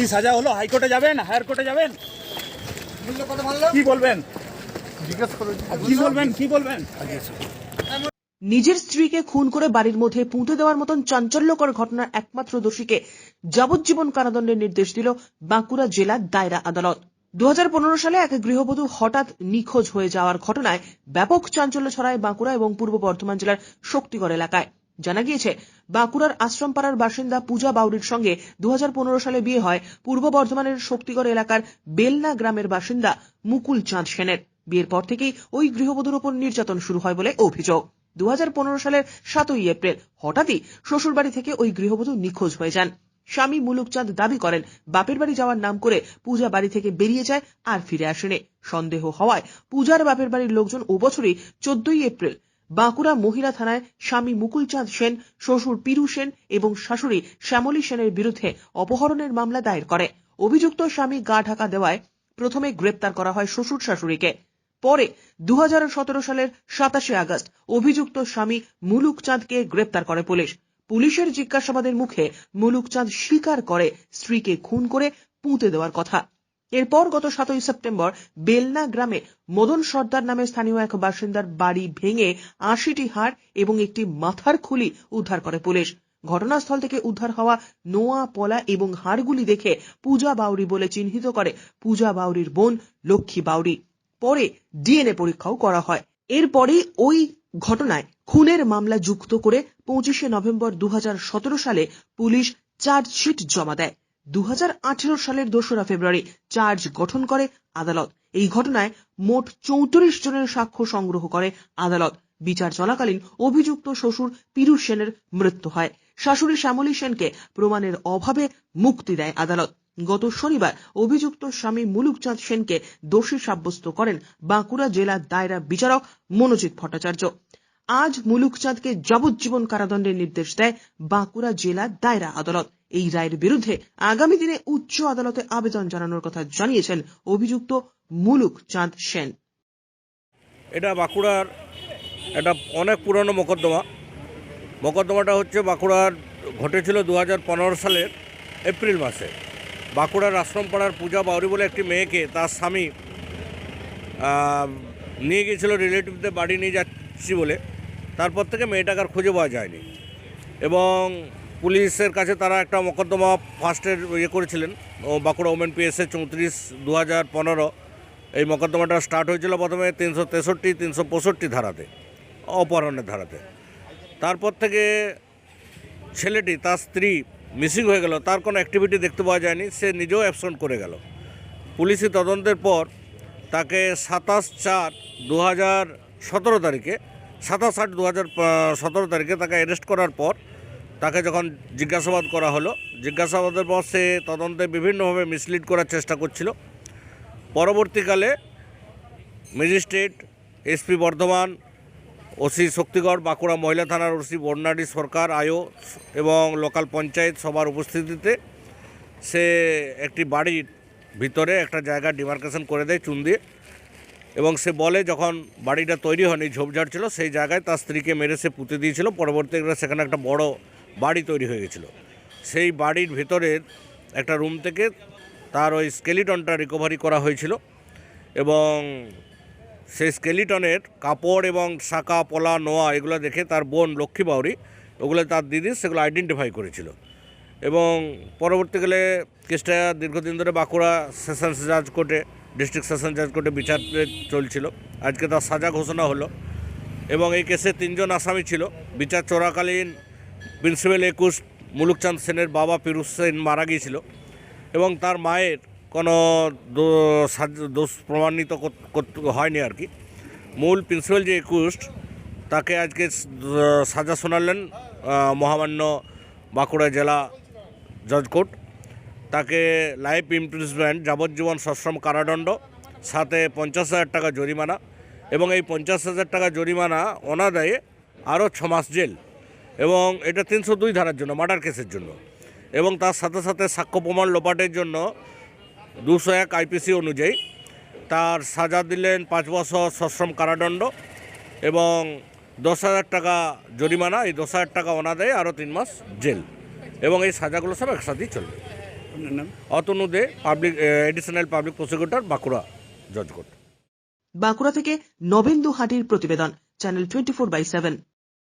কি সাজা হলো? হাইকোর্টে যাবেন, হায়ার কোর্টে যাবেন? কি বলবেন? কি বলবেন? নিজের স্ত্রীকে খুন করে বাড়ির মধ্যে পুঁতে দেওয়ার মতন চাঞ্চল্যকর ঘটনার একমাত্র দোষীকে যাবজ্জীবন কারাদণ্ডের নির্দেশ দিল বাঁকুড়া জেলা দায়রা আদালত। 2015 সালে এক গৃহবধূ হঠাৎ নিখোঁজ হয়ে যাওয়ার ঘটনায় ব্যাপক চাঞ্চল্য ছড়ায় বাঁকুড়া এবং পূর্ব বর্ধমান জেলার শক্তিগড় এলাকায়। জানা গিয়েছে, বাঁকুড়ার আশ্রমপাড়ার বাসিন্দা পূজা বাউরির সঙ্গে 2015 সালে বিয়ে হয় পূর্ব বর্ধমানের শক্তিগড় এলাকার বেলনা গ্রামের বাসিন্দা মুকুল চাঁদ সেনের। বিয়ের পর থেকেই ওই গৃহবধূর উপর নির্যাতন শুরু হয় বলে অভিযোগ। 2015 সালের 7ই এপ্রিল হঠাৎই শ্বশুরবাড়ি থেকে ওই গৃহবধূ নিখোঁজ হয়ে যান। স্বামী মুলুকচাঁদ দাবি করেন, বাপের বাড়ি যাওয়ার নাম করে পূজা বাড়ি থেকে বেরিয়ে যায় আর ফিরে আসেনি। সন্দেহ হওয়ায় পূজার বাপের বাড়ির লোকজন ও বছরই 14ই এপ্রিল বাঁকুড়া মহিলা থানায় স্বামী মুকুলচাঁদ সেন, শ্বশুর পিরু সেন এবং শাশুড়ি শ্যামলী সেনের বিরুদ্ধে অপহরণের মামলা দায়ের করে। অভিযুক্ত স্বামী গা ঢাকা দেওয়ায় প্রথমে গ্রেপ্তার করা হয় শ্বশুর শাশুড়িকে। পরে 2017 সালের 27 আগস্ট অভিযুক্ত স্বামী মুলুকচাঁদকে গ্রেপ্তার করে পুলিশ। পুলিশের জিজ্ঞাসাবাদের মুখে মুলুকচাঁদ স্বীকার করে স্ত্রীকে খুন করে পুঁতে দেওয়ার কথা। এরপর গত 7ই সেপ্টেম্বর বেলনা গ্রামে মদন সর্দার নামে স্থানীয় এক বাসিন্দার বাড়ি ভেঙে 80টি হাড় এবং একটি মাথার খুলি উদ্ধার করে পুলিশ। ঘটনাস্থল থেকে উদ্ধার হওয়া নোয়া পলা এবং হাড়গুলি দেখে পূজা বাউরি বলে চিহ্নিত করে পূজা বাউরির বোন লক্ষ্মী বাউরি। পরে ডিএনএ পরীক্ষাও করা হয়। এরপরেই ওই ঘটনায় খুনের মামলা যুক্ত করে 25শে নভেম্বর 2017 সালে পুলিশ চার্জশিট জমা দেয়। 2018 সালের 2রা ফেব্রুয়ারি চার্জ গঠন করে আদালত। এই ঘটনায় মোট 34 জনের সাক্ষ্য সংগ্রহ করে আদালত। বিচার চলাকালীন অভিযুক্ত শ্বশুর পিরু সেনের মৃত্যু হয়। শাশুড়ি শ্যামলী সেনকে প্রমাণের অভাবে মুক্তি দেয় আদালত। গত শনিবার অভিযুক্ত স্বামী মুলুকচাঁদ সেনকে দোষী সাব্যস্ত করেন বাঁকুড়া জেলা দায়রা বিচারক মনোজিৎ ভট্টাচার্য। আজ মুলুকচাঁদকে যাবজ্জীবন কারাদণ্ডের নির্দেশ দেয় বাঁকুড়া জেলা দায়রা আদালত। এই রায়ের বিরুদ্ধে আগামী দিনে উচ্চ আদালতে আবেদন জানানোর কথা জানিয়েছেন অভিযুক্ত মুলুকচাঁদ সেন। এটা বাঁকুড়ার একটা অনেক পুরনো মোকদ্দমাটা হচ্ছে বাঁকুড়ার ঘটেছিল 2015 সালের এপ্রিল মাসে। বাঁকুড়ার আশ্রমপাড়ার পূজা বাউরি বলে একটি মেয়েকে তার স্বামী নিয়ে গিয়েছিল রিলেটিভদের বাড়ি নিয়ে যাচ্ছি বলে। তারপর থেকে মেয়েটাকে আর খুঁজে পাওয়া যায়নি এবং পুলিশের কাছে তারা একটা মোকদ্দমা ফার্স্টের করেছিলেন বাঁকুড়া ওমেন পিএসএ 34/2015। এই মোকদ্দমাটা স্টার্ট হয়েছিল প্রথমে 363, 365 ধারাতে, অপহরণের ধারাতে। তারপর থেকে ছেলেটি তার স্ত্রী মিসিং হয়ে গেল, তার কোনো অ্যাক্টিভিটি দেখতে পাওয়া যায়নি, সে নিজেও অ্যাবসেন্ট করে গেল। পুলিশি তদন্তের পর তাকে 27/8/2017 তারিখে 27/8/2017 তারিখে তাকে অ্যারেস্ট করার পর তাকে যখন জিজ্ঞাসাবাদ করা হলো, জিজ্ঞাসাবাদের পর সে তদন্তে বিভিন্নভাবে মিসলিড করার চেষ্টা করছিল। পরবর্তীকালে magistrate, SP Bardhaman, OC Shaktigarh, Bankura মহিলা থানার ওসি বর্ণালী সরকার আয়ো এবং লোকাল পঞ্চায়েত সবার উপস্থিতিতে সে একটি বাড়ির ভিতরে একটা জায়গা ডিমার্কেশন করে দেয় চুন দিয়ে, এবং সে বলে যখন বাড়িটা তৈরি হয়নি, ঝোপঝাড় ছিল, সেই জায়গায় তার স্ত্রীকে মেরে সে পুঁতে দিয়েছিল। পরবর্তীকালে সেখানে একটা বড় বাড়ি তৈরি হয়ে গেছিলো। সেই বাড়ির ভিতরের একটা রুম থেকে তার ওই স্কেলিটনটা রিকভারি করা হয়েছিল এবং সেই স্কেলিটনের কাপড় এবং শাঁকা, পলা, নোয়া এগুলো দেখে তার বোন লক্ষ্মী বাউরি, ওগুলো তার দিদি, সেগুলো আইডেন্টিফাই করেছিল। এবং পরবর্তীকালে কেসটা দীর্ঘদিন ধরে বাঁকুড়া সেশনস জাজ কোর্টে, ডিস্ট্রিক্ট সেশন জাজ কোর্টে বিচার চলছিল। আজকে তার সাজা ঘোষণা হলো এবং এই কেসে 3 জন আসামি ছিল। বিচার চলাকালীন প্রিন্সিপাল 21 মুলুকচাঁদ সেনের বাবা পিরু সেন মারা গিয়েছিল এবং তার মায়ের কোনো দোষ প্রমাণিত হয়নি আর কি। মূল প্রিন্সিপাল যে 21, তাকে আজকে সাজা শোনালেন মহামান্য বাঁকুড়া জেলা জজ কোর্ট। তাকে লাইফ ইমপ্রিজনমেন্ট, যাবজ্জীবন সশ্রম কারাদণ্ড, সাথে 50,000 টাকা জরিমানা এবং এই 50,000 টাকা জরিমানা অনাদায়ে আরও 6 মাস জেল, এবং এটা 302 ধারার জন্য, মার্ডার কেসের জন্য। এবং তার সাথে সাথে সাক্ষ্য প্রমাণ লোপাটের জন্য 201 আইপিসি অনুযায়ী তার সাজা দিলেন 5 বছর সশ্রম কারাদণ্ড এবং 10,000 টাকা জরিমানা, এই 10,000 টাকা অনাদায়ে আরও 3 মাস জেল, এবং এই সাজাগুলো সব একসাথেই চলবে। আপনার নাম? Atanu De, public additional public prosecutor, Bankura জজ কোর্ট। বাঁকুড়া থেকে নবেন্দু হাটির প্রতিবেদন, চ্যানেল 24/7।